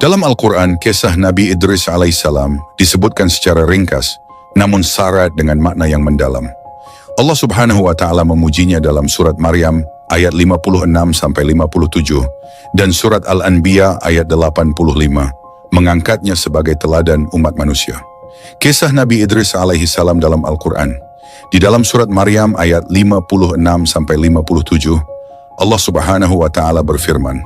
Dalam Al-Quran, kisah Nabi Idris alaihissalam disebutkan secara ringkas, namun syarat dengan makna yang mendalam. Allah Subhanahu wa Ta'ala memujinya dalam surat Maryam ayat 56-57 dan surat Al-Anbiya ayat 85, mengangkatnya sebagai teladan umat manusia. Kisah Nabi Idris alaihissalam dalam Al-Quran. Di dalam surat Maryam ayat 56-57, Allah Subhanahu wa Ta'ala berfirman,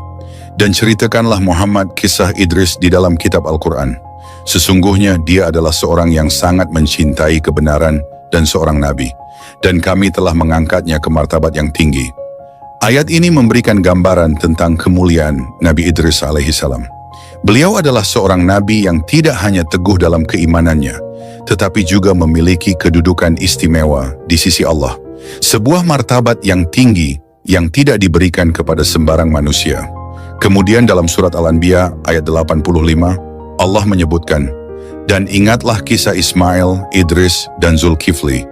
"Dan ceritakanlah Muhammad kisah Idris di dalam kitab Al-Quran. Sesungguhnya dia adalah seorang yang sangat mencintai kebenaran dan seorang nabi, dan kami telah mengangkatnya ke martabat yang tinggi." Ayat ini memberikan gambaran tentang kemuliaan Nabi Idris alaihissalam. Beliau adalah seorang nabi yang tidak hanya teguh dalam keimanannya, tetapi juga memiliki kedudukan istimewa di sisi Allah. Sebuah martabat yang tinggi yang tidak diberikan kepada sembarang manusia. Kemudian dalam surat Al-Anbiya ayat 85, Allah menyebutkan, "Dan ingatlah kisah Ismail, Idris, dan Zulkifli.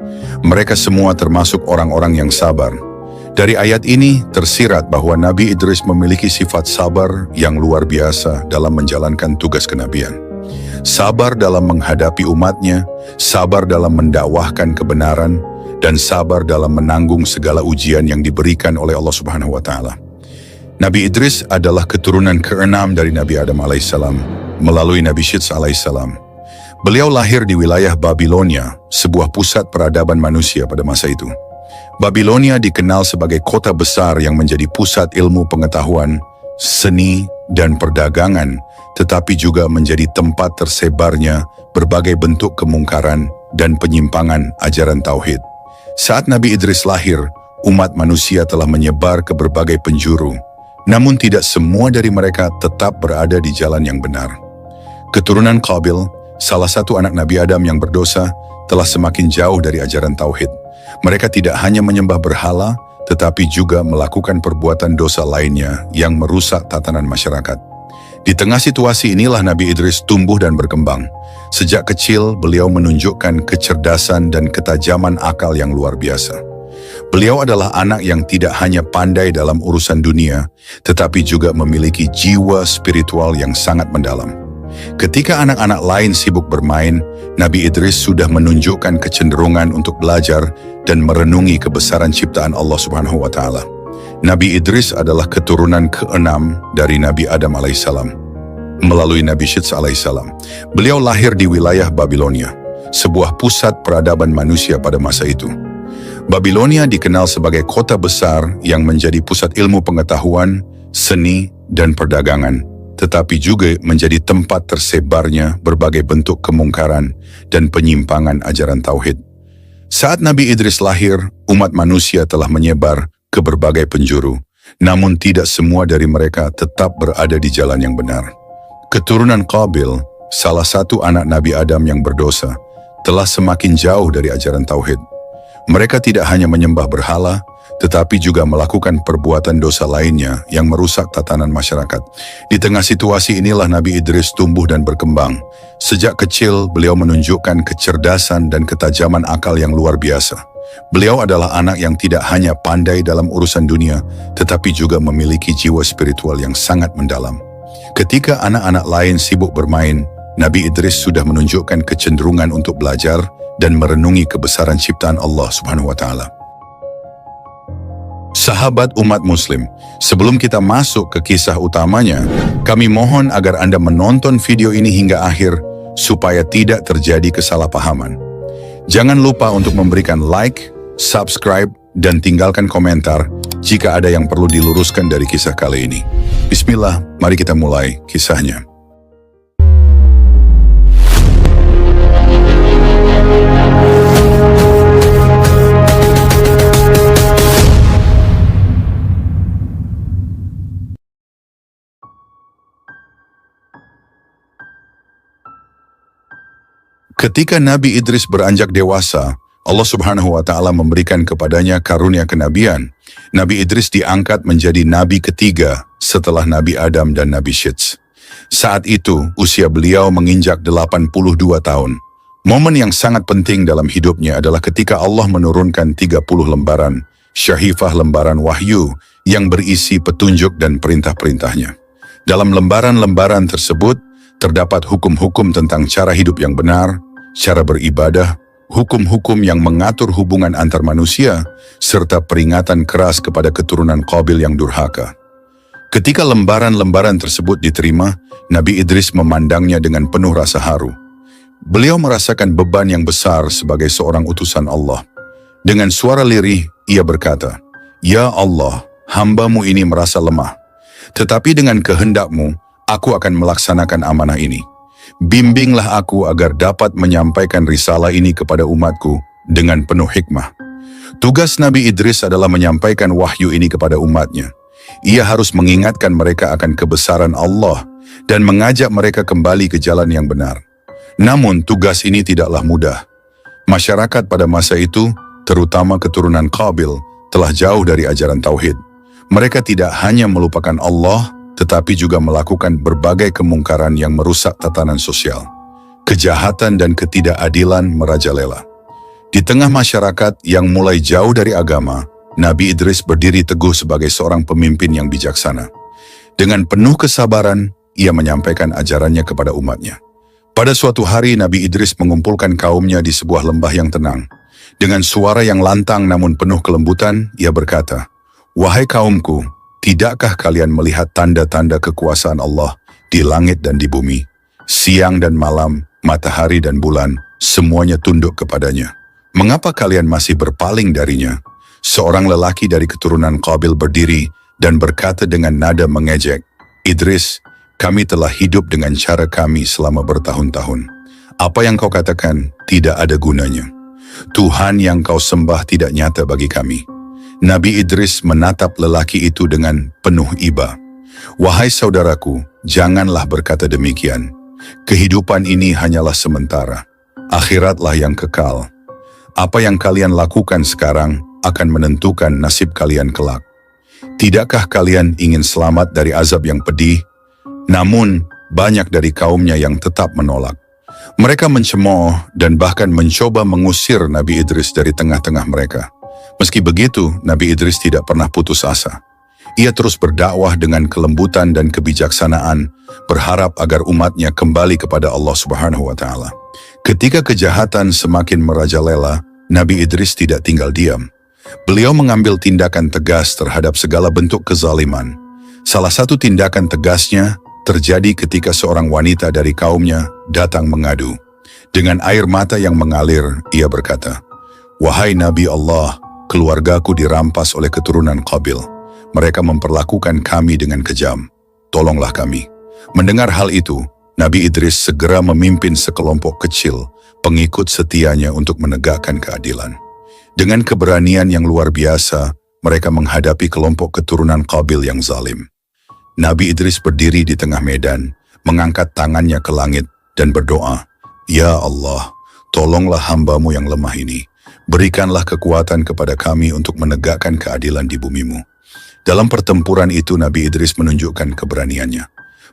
Mereka semua termasuk orang-orang yang sabar." Dari ayat ini tersirat bahwa Nabi Idris memiliki sifat sabar yang luar biasa dalam menjalankan tugas kenabian. Sabar dalam menghadapi umatnya, sabar dalam mendakwahkan kebenaran, dan sabar dalam menanggung segala ujian yang diberikan oleh Allah Subhanahu wa Ta'ala. Nabi Idris adalah keturunan ke-6 dari Nabi Adam alaihissalam melalui Nabi Syits alaihissalam. Beliau lahir di wilayah Babilonia, sebuah pusat peradaban manusia pada masa itu. Babilonia dikenal sebagai kota besar yang menjadi pusat ilmu pengetahuan, seni, dan perdagangan, tetapi juga menjadi tempat tersebarnya berbagai bentuk kemungkaran dan penyimpangan ajaran tauhid. Saat Nabi Idris lahir, umat manusia telah menyebar ke berbagai penjuru, namun tidak semua dari mereka tetap berada di jalan yang benar. Keturunan Qabil, salah satu anak Nabi Adam yang berdosa, telah semakin jauh dari ajaran tauhid. Mereka tidak hanya menyembah berhala, tetapi juga melakukan perbuatan dosa lainnya yang merusak tatanan masyarakat. Di tengah situasi inilah Nabi Idris tumbuh dan berkembang. Sejak kecil, beliau menunjukkan kecerdasan dan ketajaman akal yang luar biasa. Beliau adalah anak yang tidak hanya pandai dalam urusan dunia, tetapi juga memiliki jiwa spiritual yang sangat mendalam. Ketika anak-anak lain sibuk bermain, Nabi Idris sudah menunjukkan kecenderungan untuk belajar dan merenungi kebesaran ciptaan Allah Subhanahu wa Ta'ala. Nabi Idris adalah keturunan ke-6 dari Nabi Adam alaihissalam melalui Nabi Syits alaihissalam. Beliau lahir di wilayah Babilonia, sebuah pusat peradaban manusia pada masa itu. Babilonia dikenal sebagai kota besar yang menjadi pusat ilmu pengetahuan, seni, dan perdagangan, tetapi juga menjadi tempat tersebarnya berbagai bentuk kemungkaran dan penyimpangan ajaran tauhid. Saat Nabi Idris lahir, umat manusia telah menyebar ke berbagai penjuru, namun tidak semua dari mereka tetap berada di jalan yang benar. Keturunan Qabil, salah satu anak Nabi Adam yang berdosa, telah semakin jauh dari ajaran tauhid. Mereka tidak hanya menyembah berhala, tetapi juga melakukan perbuatan dosa lainnya yang merusak tatanan masyarakat. Di tengah situasi inilah Nabi Idris tumbuh dan berkembang. Sejak kecil, beliau menunjukkan kecerdasan dan ketajaman akal yang luar biasa. Beliau adalah anak yang tidak hanya pandai dalam urusan dunia, tetapi juga memiliki jiwa spiritual yang sangat mendalam. Ketika anak-anak lain sibuk bermain, Nabi Idris sudah menunjukkan kecenderungan untuk belajar dan merenungi kebesaran ciptaan Allah Subhanahu wa Ta'ala. Sahabat umat muslim, sebelum kita masuk ke kisah utamanya, kami mohon agar Anda menonton video ini hingga akhir supaya tidak terjadi kesalahpahaman. Jangan lupa untuk memberikan like, subscribe, dan tinggalkan komentar jika ada yang perlu diluruskan dari kisah kali ini. Bismillah, mari kita mulai kisahnya. Ketika Nabi Idris beranjak dewasa, Allah Subhanahu wa Ta'ala memberikan kepadanya karunia kenabian. Nabi Idris diangkat menjadi nabi ketiga setelah Nabi Adam dan Nabi Syits. Saat itu, usia beliau menginjak 82 tahun. Momen yang sangat penting dalam hidupnya adalah ketika Allah menurunkan 30 lembaran, syahifah lembaran wahyu yang berisi petunjuk dan perintah-perintahnya. Dalam lembaran-lembaran tersebut, terdapat hukum-hukum tentang cara hidup yang benar, cara beribadah, hukum-hukum yang mengatur hubungan antar manusia, serta peringatan keras kepada keturunan Qabil yang durhaka. Ketika lembaran-lembaran tersebut diterima, Nabi Idris memandangnya dengan penuh rasa haru. Beliau merasakan beban yang besar sebagai seorang utusan Allah. Dengan suara lirih, ia berkata, "Ya Allah, hamba-Mu ini merasa lemah. Tetapi dengan kehendak-Mu, aku akan melaksanakan amanah ini. Bimbinglah aku agar dapat menyampaikan risalah ini kepada umatku dengan penuh hikmah." Tugas Nabi Idris adalah menyampaikan wahyu ini kepada umatnya. Ia harus mengingatkan mereka akan kebesaran Allah dan mengajak mereka kembali ke jalan yang benar. Namun tugas ini tidaklah mudah. Masyarakat pada masa itu, terutama keturunan Qabil, telah jauh dari ajaran Tauhid. Mereka tidak hanya melupakan Allah, tetapi juga melakukan berbagai kemungkaran yang merusak tatanan sosial. Kejahatan dan ketidakadilan merajalela. Di tengah masyarakat yang mulai jauh dari agama, Nabi Idris berdiri teguh sebagai seorang pemimpin yang bijaksana. Dengan penuh kesabaran, ia menyampaikan ajarannya kepada umatnya. Pada suatu hari, Nabi Idris mengumpulkan kaumnya di sebuah lembah yang tenang. Dengan suara yang lantang namun penuh kelembutan, ia berkata, "Wahai kaumku, tidakkah kalian melihat tanda-tanda kekuasaan Allah di langit dan di bumi? Siang dan malam, matahari dan bulan, semuanya tunduk kepadanya. Mengapa kalian masih berpaling darinya?" Seorang lelaki dari keturunan Qabil berdiri dan berkata dengan nada mengejek, "Idris, kami telah hidup dengan cara kami selama bertahun-tahun. Apa yang kau katakan tidak ada gunanya. Tuhan yang kau sembah tidak nyata bagi kami." Nabi Idris menatap lelaki itu dengan penuh iba. "Wahai saudaraku, janganlah berkata demikian. Kehidupan ini hanyalah sementara. Akhiratlah yang kekal. Apa yang kalian lakukan sekarang akan menentukan nasib kalian kelak. Tidakkah kalian ingin selamat dari azab yang pedih?" Namun, banyak dari kaumnya yang tetap menolak. Mereka mencemooh dan bahkan mencoba mengusir Nabi Idris dari tengah-tengah mereka. Meski begitu, Nabi Idris tidak pernah putus asa. Ia terus berdakwah dengan kelembutan dan kebijaksanaan, berharap agar umatnya kembali kepada Allah Subhanahu wa Ta'ala. Ketika kejahatan semakin merajalela, Nabi Idris tidak tinggal diam. Beliau mengambil tindakan tegas terhadap segala bentuk kezaliman. Salah satu tindakan tegasnya terjadi ketika seorang wanita dari kaumnya datang mengadu. Dengan air mata yang mengalir, ia berkata, "Wahai Nabi Allah, keluargaku dirampas oleh keturunan Qabil. Mereka memperlakukan kami dengan kejam. Tolonglah kami." Mendengar hal itu, Nabi Idris segera memimpin sekelompok kecil pengikut setianya untuk menegakkan keadilan. Dengan keberanian yang luar biasa, mereka menghadapi kelompok keturunan Qabil yang zalim. Nabi Idris berdiri di tengah medan, mengangkat tangannya ke langit dan berdoa, "Ya Allah, tolonglah hamba-Mu yang lemah ini. Berikanlah kekuatan kepada kami untuk menegakkan keadilan di bumi-Mu." Dalam pertempuran itu, Nabi Idris menunjukkan keberaniannya.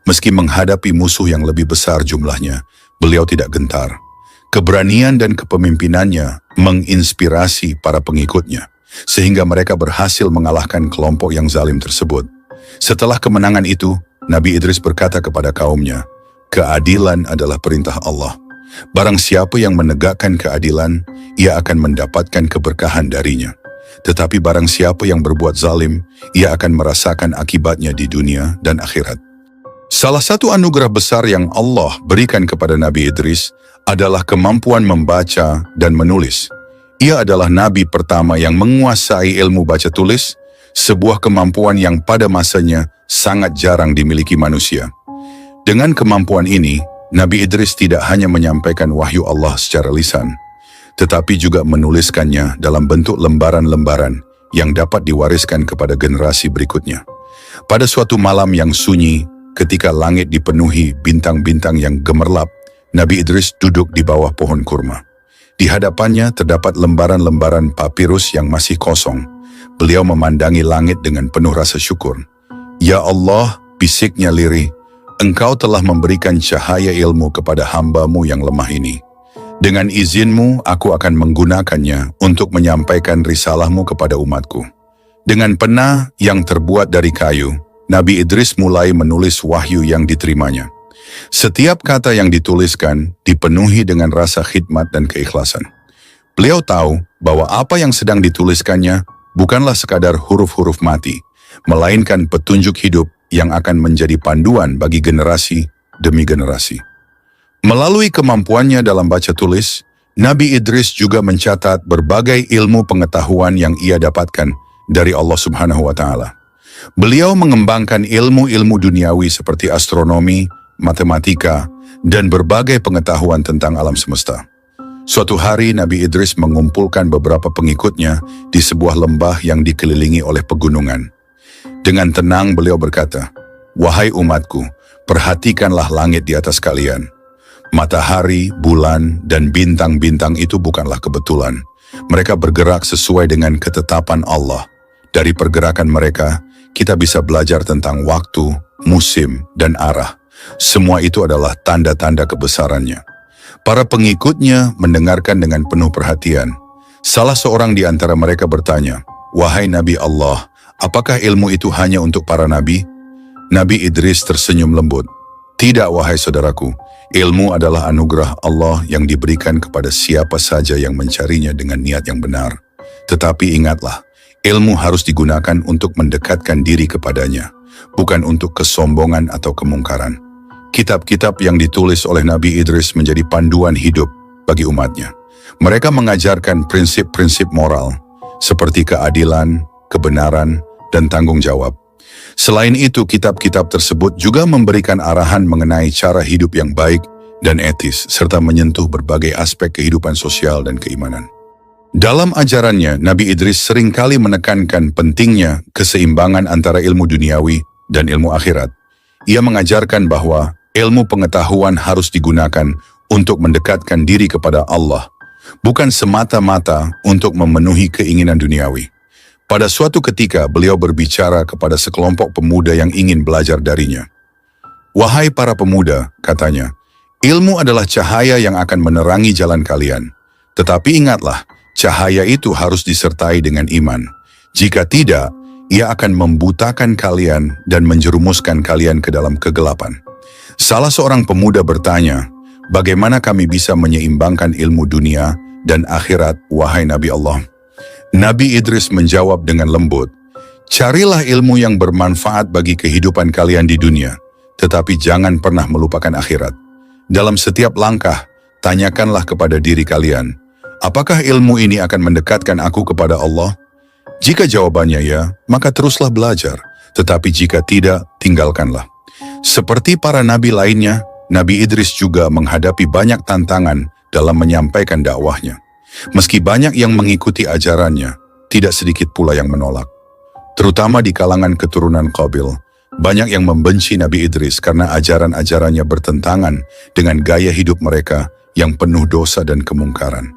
Meski menghadapi musuh yang lebih besar jumlahnya, beliau tidak gentar. Keberanian dan kepemimpinannya menginspirasi para pengikutnya, sehingga mereka berhasil mengalahkan kelompok yang zalim tersebut. Setelah kemenangan itu, Nabi Idris berkata kepada kaumnya, "Keadilan adalah perintah Allah. Barang siapa yang menegakkan keadilan, ia akan mendapatkan keberkahan darinya. Tetapi barang siapa yang berbuat zalim, ia akan merasakan akibatnya di dunia dan akhirat." Salah satu anugerah besar yang Allah berikan kepada Nabi Idris adalah kemampuan membaca dan menulis. Ia adalah nabi pertama yang menguasai ilmu baca tulis, sebuah kemampuan yang pada masanya sangat jarang dimiliki manusia. Dengan kemampuan ini, Nabi Idris tidak hanya menyampaikan wahyu Allah secara lisan, tetapi juga menuliskannya dalam bentuk lembaran-lembaran yang dapat diwariskan kepada generasi berikutnya. Pada suatu malam yang sunyi, ketika langit dipenuhi bintang-bintang yang gemerlap, Nabi Idris duduk di bawah pohon kurma. Di hadapannya terdapat lembaran-lembaran papirus yang masih kosong. Beliau memandangi langit dengan penuh rasa syukur. "Ya Allah," bisiknya lirih, "Engkau telah memberikan cahaya ilmu kepada hamba-Mu yang lemah ini. Dengan izin-Mu, aku akan menggunakannya untuk menyampaikan risalah-Mu kepada umatku." Dengan pena yang terbuat dari kayu, Nabi Idris mulai menulis wahyu yang diterimanya. Setiap kata yang dituliskan dipenuhi dengan rasa khidmat dan keikhlasan. Beliau tahu bahwa apa yang sedang dituliskannya bukanlah sekadar huruf-huruf mati, melainkan petunjuk hidup yang akan menjadi panduan bagi generasi demi generasi. Melalui kemampuannya dalam baca tulis, Nabi Idris juga mencatat berbagai ilmu pengetahuan yang ia dapatkan dari Allah Subhanahu wa Ta'ala. Beliau mengembangkan ilmu-ilmu duniawi seperti astronomi, matematika, dan berbagai pengetahuan tentang alam semesta. Suatu hari Nabi Idris mengumpulkan beberapa pengikutnya di sebuah lembah yang dikelilingi oleh pegunungan. Dengan tenang beliau berkata, "Wahai umatku, perhatikanlah langit di atas kalian. Matahari, bulan, dan bintang-bintang itu bukanlah kebetulan. Mereka bergerak sesuai dengan ketetapan Allah. Dari pergerakan mereka, kita bisa belajar tentang waktu, musim, dan arah. Semua itu adalah tanda-tanda kebesarannya." Para pengikutnya mendengarkan dengan penuh perhatian. Salah seorang di antara mereka bertanya, "Wahai Nabi Allah, apakah ilmu itu hanya untuk para nabi?" Nabi Idris tersenyum lembut. "Tidak, wahai saudaraku. Ilmu adalah anugerah Allah yang diberikan kepada siapa saja yang mencarinya dengan niat yang benar. Tetapi ingatlah, ilmu harus digunakan untuk mendekatkan diri kepadanya, bukan untuk kesombongan atau kemungkaran." Kitab-kitab yang ditulis oleh Nabi Idris menjadi panduan hidup bagi umatnya. Mereka mengajarkan prinsip-prinsip moral, seperti keadilan, kebenaran, dan tanggung jawab. Selain itu, kitab-kitab tersebut juga memberikan arahan mengenai cara hidup yang baik dan etis, serta menyentuh berbagai aspek kehidupan sosial dan keimanan. Dalam ajarannya, Nabi Idris seringkali menekankan pentingnya keseimbangan antara ilmu duniawi dan ilmu akhirat. Ia mengajarkan bahwa ilmu pengetahuan harus digunakan untuk mendekatkan diri kepada Allah, bukan semata-mata untuk memenuhi keinginan duniawi. Pada suatu ketika, beliau berbicara kepada sekelompok pemuda yang ingin belajar darinya. "Wahai para pemuda," katanya, "ilmu adalah cahaya yang akan menerangi jalan kalian. Tetapi ingatlah, cahaya itu harus disertai dengan iman. Jika tidak, ia akan membutakan kalian dan menjerumuskan kalian ke dalam kegelapan." Salah seorang pemuda bertanya, "Bagaimana kami bisa menyeimbangkan ilmu dunia dan akhirat, wahai Nabi Allah?" Nabi Idris menjawab dengan lembut, "Carilah ilmu yang bermanfaat bagi kehidupan kalian di dunia, tetapi jangan pernah melupakan akhirat. Dalam setiap langkah, tanyakanlah kepada diri kalian, apakah ilmu ini akan mendekatkan aku kepada Allah? Jika jawabannya ya, maka teruslah belajar, tetapi jika tidak, tinggalkanlah." Seperti para nabi lainnya, Nabi Idris juga menghadapi banyak tantangan dalam menyampaikan dakwahnya. Meski banyak yang mengikuti ajarannya, tidak sedikit pula yang menolak. Terutama di kalangan keturunan Qabil, banyak yang membenci Nabi Idris karena ajaran-ajarannya bertentangan dengan gaya hidup mereka yang penuh dosa dan kemungkaran.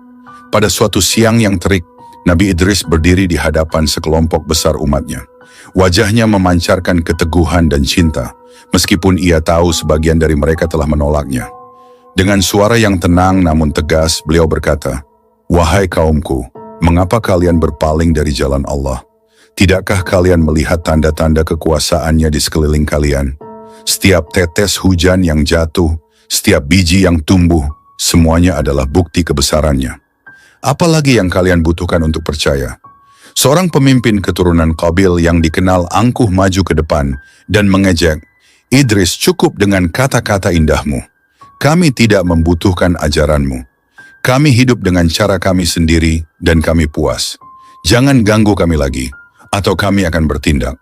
Pada suatu siang yang terik, Nabi Idris berdiri di hadapan sekelompok besar umatnya. Wajahnya memancarkan keteguhan dan cinta, meskipun ia tahu sebagian dari mereka telah menolaknya. Dengan suara yang tenang namun tegas, beliau berkata, "Wahai kaumku, mengapa kalian berpaling dari jalan Allah? Tidakkah kalian melihat tanda-tanda kekuasaannya di sekeliling kalian? Setiap tetes hujan yang jatuh, setiap biji yang tumbuh, semuanya adalah bukti kebesarannya. Apalagi yang kalian butuhkan untuk percaya?" Seorang pemimpin keturunan Qabil yang dikenal angkuh maju ke depan dan mengejek, "Idris, cukup dengan kata-kata indahmu. Kami tidak membutuhkan ajaranmu. Kami hidup dengan cara kami sendiri dan kami puas. Jangan ganggu kami lagi, atau kami akan bertindak."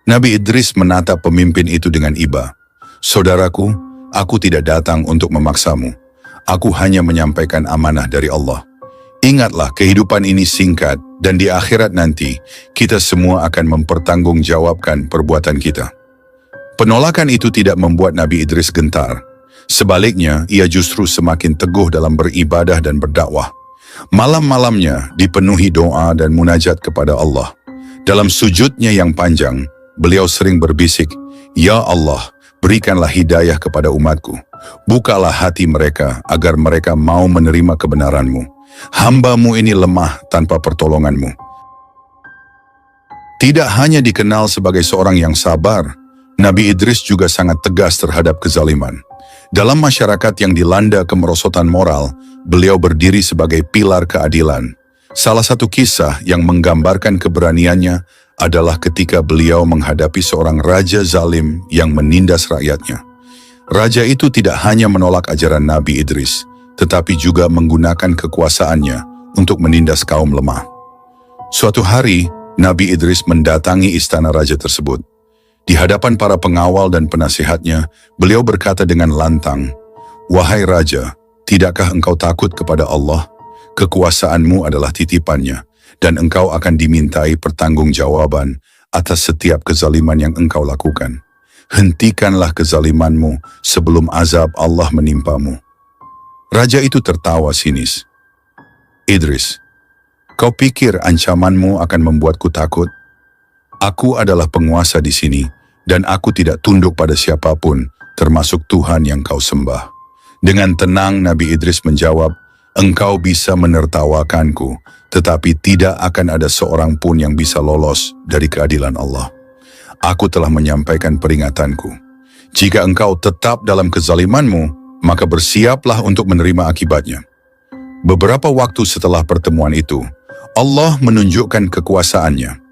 Nabi Idris menatap pemimpin itu dengan iba. "Saudaraku, aku tidak datang untuk memaksamu. Aku hanya menyampaikan amanah dari Allah. Ingatlah, kehidupan ini singkat dan di akhirat nanti kita semua akan mempertanggungjawabkan perbuatan kita." Penolakan itu tidak membuat Nabi Idris gentar. Sebaliknya, ia justru semakin teguh dalam beribadah dan berdakwah. Malam-malamnya dipenuhi doa dan munajat kepada Allah. Dalam sujudnya yang panjang, beliau sering berbisik, "Ya Allah, berikanlah hidayah kepada umatku. Bukalah hati mereka agar mereka mau menerima kebenaran-Mu. Hamba-Mu ini lemah tanpa pertolongan-Mu." Tidak hanya dikenal sebagai seorang yang sabar, Nabi Idris juga sangat tegas terhadap kezaliman. Dalam masyarakat yang dilanda kemerosotan moral, beliau berdiri sebagai pilar keadilan. Salah satu kisah yang menggambarkan keberaniannya adalah ketika beliau menghadapi seorang raja zalim yang menindas rakyatnya. Raja itu tidak hanya menolak ajaran Nabi Idris, tetapi juga menggunakan kekuasaannya untuk menindas kaum lemah. Suatu hari, Nabi Idris mendatangi istana raja tersebut. Di hadapan para pengawal dan penasihatnya, beliau berkata dengan lantang, "Wahai raja, tidakkah engkau takut kepada Allah? Kekuasaanmu adalah titipannya, dan engkau akan dimintai pertanggungjawaban atas setiap kezaliman yang engkau lakukan. Hentikanlah kezalimanmu sebelum azab Allah menimpamu." Raja itu tertawa sinis. "Idris, kau pikir ancamanmu akan membuatku takut? Aku adalah penguasa di sini, dan aku tidak tunduk pada siapapun, termasuk Tuhan yang kau sembah." Dengan tenang Nabi Idris menjawab, "Engkau bisa menertawakanku, tetapi tidak akan ada seorang pun yang bisa lolos dari keadilan Allah. Aku telah menyampaikan peringatanku. Jika engkau tetap dalam kezalimanmu, maka bersiaplah untuk menerima akibatnya." Beberapa waktu setelah pertemuan itu, Allah menunjukkan kekuasaannya.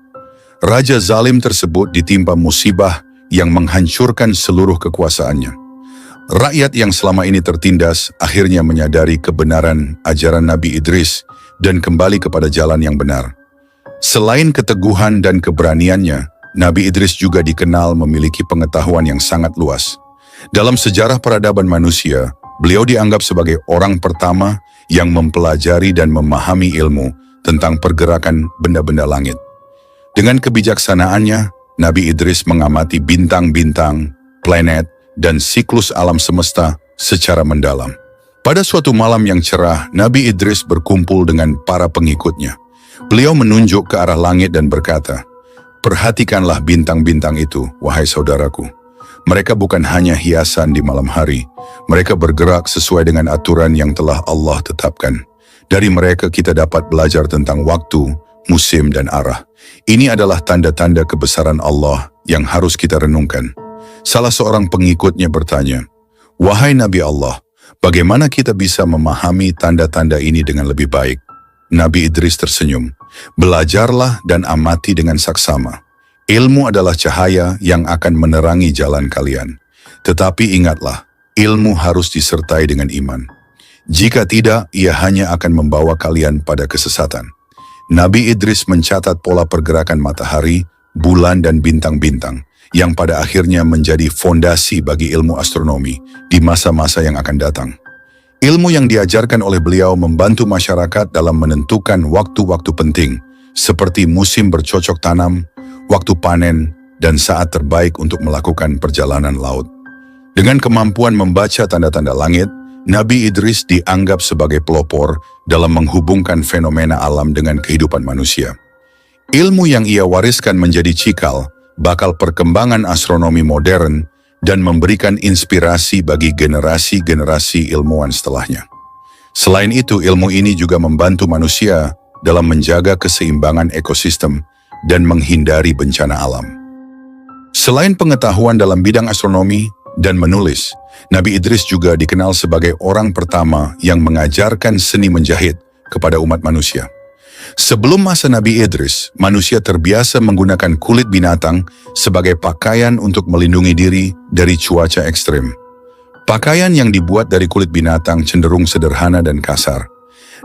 Raja zalim tersebut ditimpa musibah yang menghancurkan seluruh kekuasaannya. Rakyat yang selama ini tertindas akhirnya menyadari kebenaran ajaran Nabi Idris dan kembali kepada jalan yang benar. Selain keteguhan dan keberaniannya, Nabi Idris juga dikenal memiliki pengetahuan yang sangat luas. Dalam sejarah peradaban manusia, beliau dianggap sebagai orang pertama yang mempelajari dan memahami ilmu tentang pergerakan benda-benda langit. Dengan kebijaksanaannya, Nabi Idris mengamati bintang-bintang, planet, dan siklus alam semesta secara mendalam. Pada suatu malam yang cerah, Nabi Idris berkumpul dengan para pengikutnya. Beliau menunjuk ke arah langit dan berkata, "Perhatikanlah bintang-bintang itu, wahai saudaraku. Mereka bukan hanya hiasan di malam hari. Mereka bergerak sesuai dengan aturan yang telah Allah tetapkan. Dari mereka kita dapat belajar tentang waktu, musim, dan arah. Ini adalah tanda-tanda kebesaran Allah yang harus kita renungkan." Salah seorang pengikutnya bertanya, "Wahai Nabi Allah, bagaimana kita bisa memahami tanda-tanda ini dengan lebih baik?" Nabi Idris tersenyum, "Belajarlah dan amati dengan saksama. Ilmu adalah cahaya yang akan menerangi jalan kalian. Tetapi ingatlah, ilmu harus disertai dengan iman. Jika tidak, ia hanya akan membawa kalian pada kesesatan." Nabi Idris mencatat pola pergerakan matahari, bulan, dan bintang-bintang, yang pada akhirnya menjadi fondasi bagi ilmu astronomi di masa-masa yang akan datang. Ilmu yang diajarkan oleh beliau membantu masyarakat dalam menentukan waktu-waktu penting, seperti musim bercocok tanam, waktu panen, dan saat terbaik untuk melakukan perjalanan laut. Dengan kemampuan membaca tanda-tanda langit, Nabi Idris dianggap sebagai pelopor dalam menghubungkan fenomena alam dengan kehidupan manusia. Ilmu yang ia wariskan menjadi cikal bakal perkembangan astronomi modern dan memberikan inspirasi bagi generasi-generasi ilmuwan setelahnya. Selain itu, ilmu ini juga membantu manusia dalam menjaga keseimbangan ekosistem dan menghindari bencana alam. Selain pengetahuan dalam bidang astronomi dan menulis, Nabi Idris juga dikenal sebagai orang pertama yang mengajarkan seni menjahit kepada umat manusia. Sebelum masa Nabi Idris, manusia terbiasa menggunakan kulit binatang sebagai pakaian untuk melindungi diri dari cuaca ekstrim. Pakaian yang dibuat dari kulit binatang cenderung sederhana dan kasar.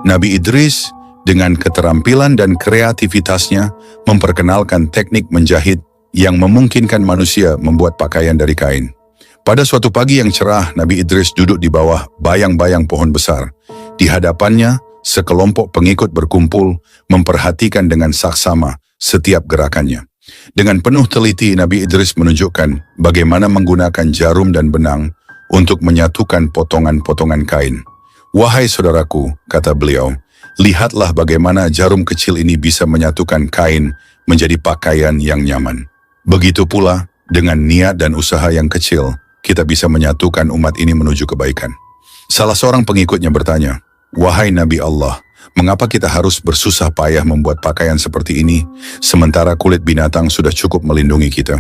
Nabi Idris dengan keterampilan dan kreativitasnya memperkenalkan teknik menjahit yang memungkinkan manusia membuat pakaian dari kain. Pada suatu pagi yang cerah, Nabi Idris duduk di bawah bayang-bayang pohon besar. Di hadapannya, sekelompok pengikut berkumpul memperhatikan dengan saksama setiap gerakannya. Dengan penuh teliti, Nabi Idris menunjukkan bagaimana menggunakan jarum dan benang untuk menyatukan potongan-potongan kain. "Wahai saudaraku," kata beliau, "lihatlah bagaimana jarum kecil ini bisa menyatukan kain menjadi pakaian yang nyaman. Begitu pula, dengan niat dan usaha yang kecil, kita bisa menyatukan umat ini menuju kebaikan." Salah seorang pengikutnya bertanya, "Wahai Nabi Allah, Mengapa kita harus bersusah payah membuat pakaian seperti ini, sementara kulit binatang sudah cukup melindungi kita?